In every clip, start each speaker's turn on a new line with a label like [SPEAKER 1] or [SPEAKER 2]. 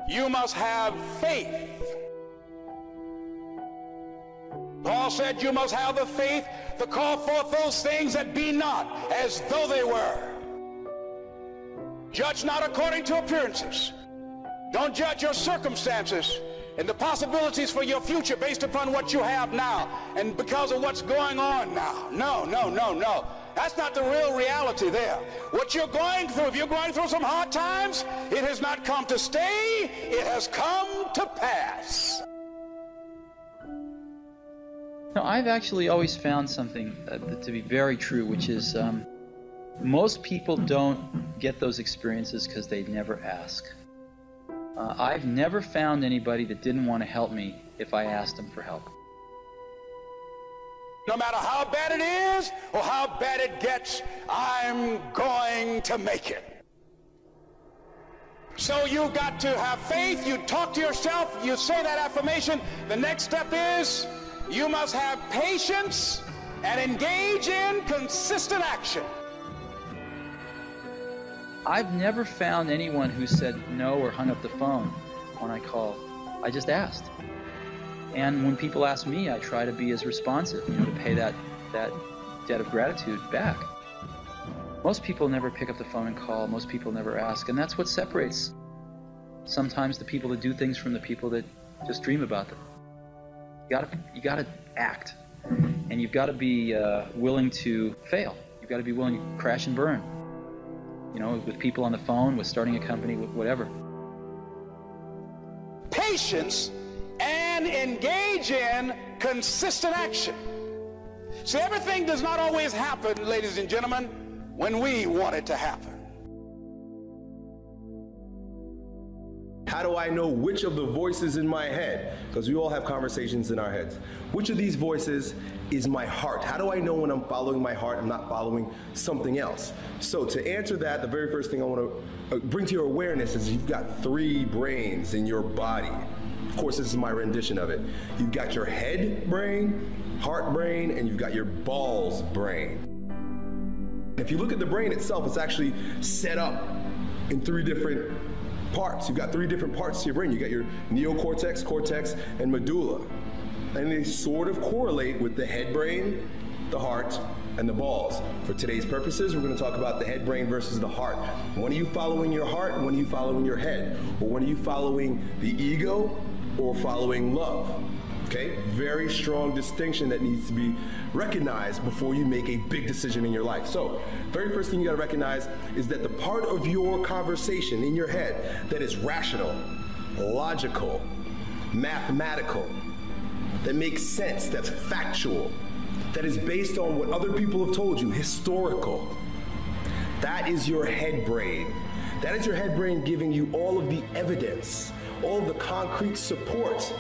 [SPEAKER 1] You must have faith. Paul said you must have the faith to call forth those things that be not as though they were. Judge not according to appearances. Don't judge your circumstances and the possibilities for your future based upon what you have now and because of what's going on now. No, no, no, no. That's not the real reality there. What you're going through, if you're going through some hard times, it has not come to stay, it has come to pass.
[SPEAKER 2] No, I've actually always found something to be very true, which is most people don't get those experiences because they never ask. I've never found anybody that didn't want to help me if I asked them for help.
[SPEAKER 1] No matter how bad it is or how bad it gets, I'm going to make it. So you got to have faith. You talk to yourself. You say that affirmation. The next step is you must have patience and engage in consistent action.
[SPEAKER 2] I've never found anyone who said no or hung up the phone when I called. I just asked. And when people ask me, I try to be as responsive, to pay that debt of gratitude back. Most people never pick up the phone and call. Most people never ask. And that's what separates sometimes the people that do things from the people that just dream about them. You gotta act. And you've got to be willing to fail. You've got to be willing to crash and burn. With people on the phone, with starting a company, with whatever.
[SPEAKER 1] Patience and engage in consistent action. See, everything does not always happen, ladies and gentlemen, when we want it to happen.
[SPEAKER 3] How do I know which of the voices in my head, because we all have conversations in our heads, which of these voices is my heart? How do I know when I'm following my heart and not following something else? So to answer that, the very first thing I want to bring to your awareness is you've got 3 brains in your body. Of course, this is my rendition of it. You've got your head brain, heart brain, and you've got your balls brain. If you look at the brain itself, it's actually set up in 3 different parts. You've got 3 different parts to your brain. You got your neocortex, cortex, and medulla. And they sort of correlate with the head brain, the heart, and the balls. For today's purposes, we're going to talk about the head brain versus the heart. When are you following your heart and when are you following your head? Or when are you following the ego or following love? Okay, very strong distinction that needs to be recognized before you make a big decision in your life. So, very first thing you gotta recognize is that the part of your conversation in your head that is rational, logical, mathematical, that makes sense, that's factual, that is based on what other people have told you, historical, that is your head brain. That is your head brain giving you all of the evidence, all of the concrete support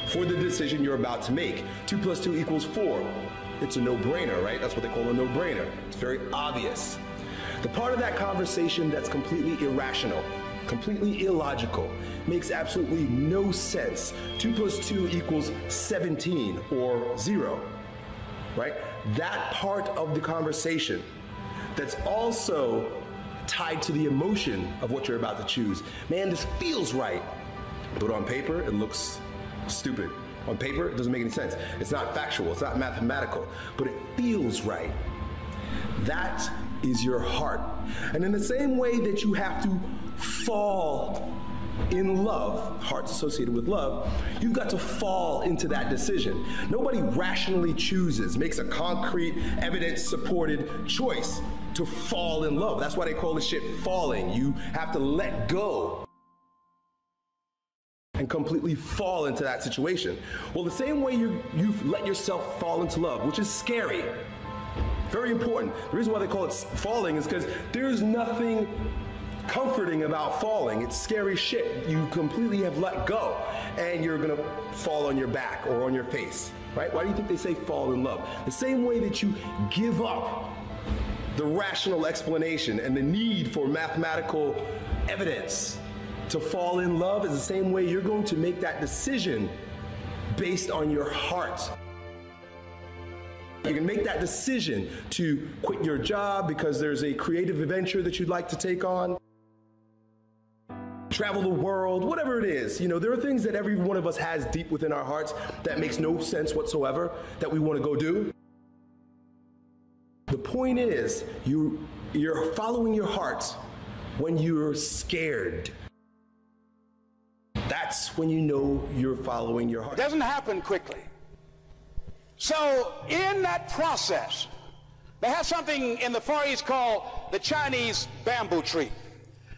[SPEAKER 3] for the decision you're about to make. 2 + 2 = 4. It's a no-brainer, right? That's what they call a no-brainer. It's very obvious. The part of that conversation that's completely irrational, completely illogical, makes absolutely no sense. 2 + 2 = 17 or 0, right? That part of the conversation that's also tied to the emotion of what you're about to choose. Man, this feels right. But on paper, it looks stupid. On paper, it doesn't make any sense. It's not factual, it's not mathematical, but it feels right. That is your heart. And in the same way that you have to fall in love, heart's associated with love, you've got to fall into that decision. Nobody rationally chooses, makes a concrete, evidence-supported choice to fall in love. That's why they call this shit falling. You have to let go and completely fall into that situation. Well, the same way you've let yourself fall into love, which is scary, very important. The reason why they call it falling is because there's nothing comforting about falling. It's scary shit. You completely have let go and you're gonna fall on your back or on your face, right? Why do you think they say fall in love? The same way that you give up the rational explanation and the need for mathematical evidence to fall in love is the same way you're going to make that decision based on your heart. You can make that decision to quit your job because there's a creative adventure that you'd like to take on. travel the world, whatever it is. You know, there are things that every one of us has deep within our hearts that makes no sense whatsoever that we want to go do. The point is, you're following your heart when you're scared. That's when you know you're following your heart.
[SPEAKER 1] It doesn't happen quickly. So in that process, they have something in the Far East called the Chinese bamboo tree.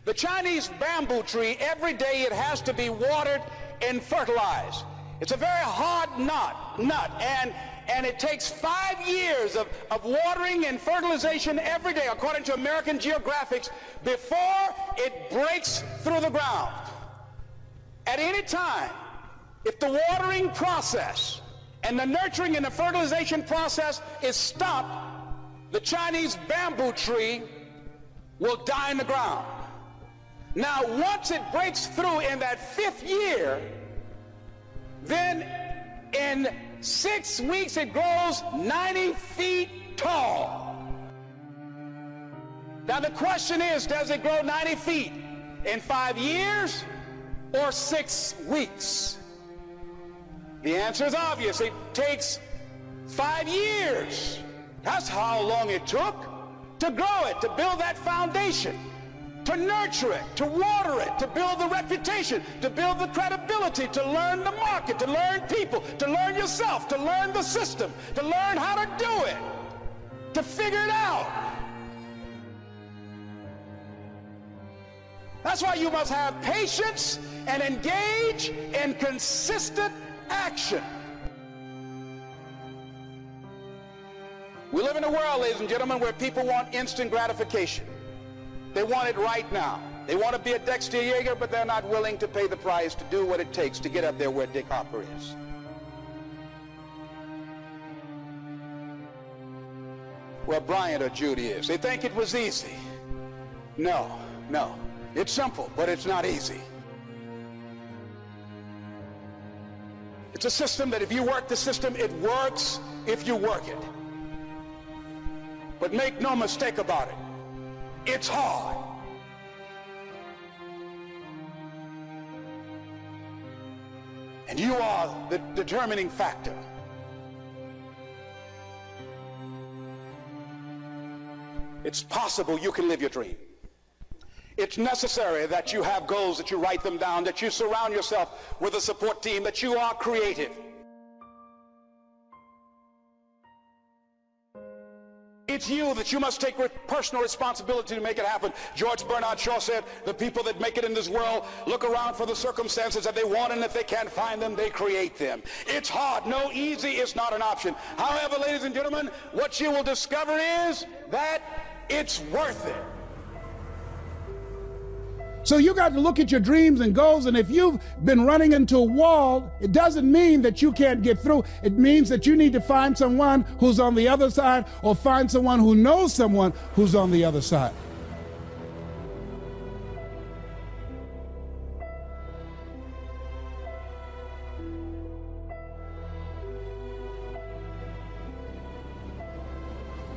[SPEAKER 1] The Chinese bamboo tree, every day it has to be watered and fertilized. It's a very hard nut, and it takes 5 years of watering and fertilization every day, according to American Geographics, before it breaks through the ground. At any time, if the watering process and the nurturing and the fertilization process is stopped, the Chinese bamboo tree will die in the ground. Now, once it breaks through in that 5th year, then in 6 weeks it grows 90 feet tall. Now the question is, does it grow 90 feet in 5 years or 6 weeks? The answer is obvious. It takes 5 years. That's how long it took to grow it, to build that foundation, to nurture it, to water it, to build the reputation, to build the credibility, to learn the market, to learn people, to learn yourself, to learn the system, to learn how to do it, to figure it out. That's why you must have patience and engage in consistent action. We live in a world, ladies and gentlemen, where people want instant gratification. They want it right now. They want to be a Dexter Yeager, but they're not willing to pay the price to do what it takes to get up there where Dick Hopper is. Where Bryant or Judy is. They think it was easy. No. It's simple, but it's not easy. It's a system that if you work the system, it works if you work it. But make no mistake about it. It's hard. And you are the determining factor. It's possible you can live your dream. It's necessary that you have goals, that you write them down, that you surround yourself with a support team, that you are creative. It's you that you must take personal responsibility to make it happen. George Bernard Shaw said, the people that make it in this world look around for the circumstances that they want, and if they can't find them, they create them. It's hard. No, easy is not an option. However, ladies and gentlemen, what you will discover is that it's worth it.
[SPEAKER 4] So you got to look at your dreams and goals, and if you've been running into a wall, it doesn't mean that you can't get through. It means that you need to find someone who's on the other side, or find someone who knows someone who's on the other side.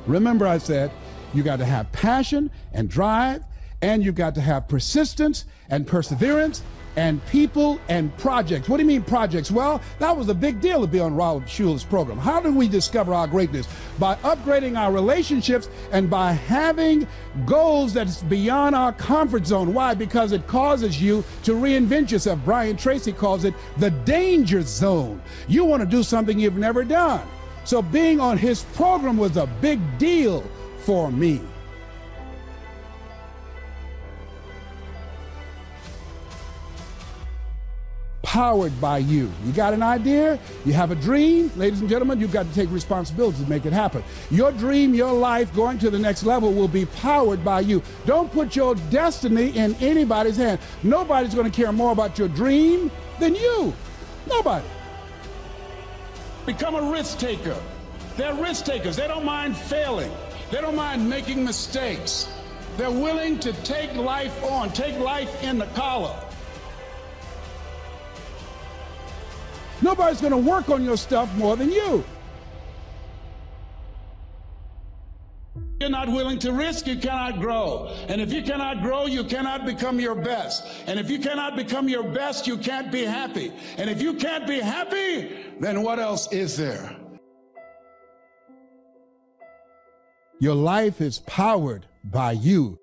[SPEAKER 4] Remember, I said you got to have passion and drive, and you've got to have persistence and perseverance and people and projects. What do you mean projects? Well, that was a big deal to be on Raul Schuler's program. How do we discover our greatness? By upgrading our relationships and by having goals that's beyond our comfort zone. Why? Because it causes you to reinvent yourself. Brian Tracy calls it the danger zone. You want to do something you've never done. So being on his program was a big deal for me. Powered by you. You got an idea? You have a dream? Ladies and gentlemen, you've got to take responsibility to make it happen. Your dream, your life, going to the next level will be powered by you. Don't put your destiny in anybody's hand. Nobody's going to care more about your dream than you. Nobody.
[SPEAKER 5] Become a risk taker. They're risk takers. They don't mind failing. They don't mind making mistakes. They're willing to take life on, take life in the collar.
[SPEAKER 4] Nobody's going to work on your stuff more than you.
[SPEAKER 5] You're not not willing to risk, you cannot grow. And if you cannot grow, you cannot become your best. And if you cannot become your best, you can't be happy. And if you can't be happy, then what else is there?
[SPEAKER 4] Your life is powered by you.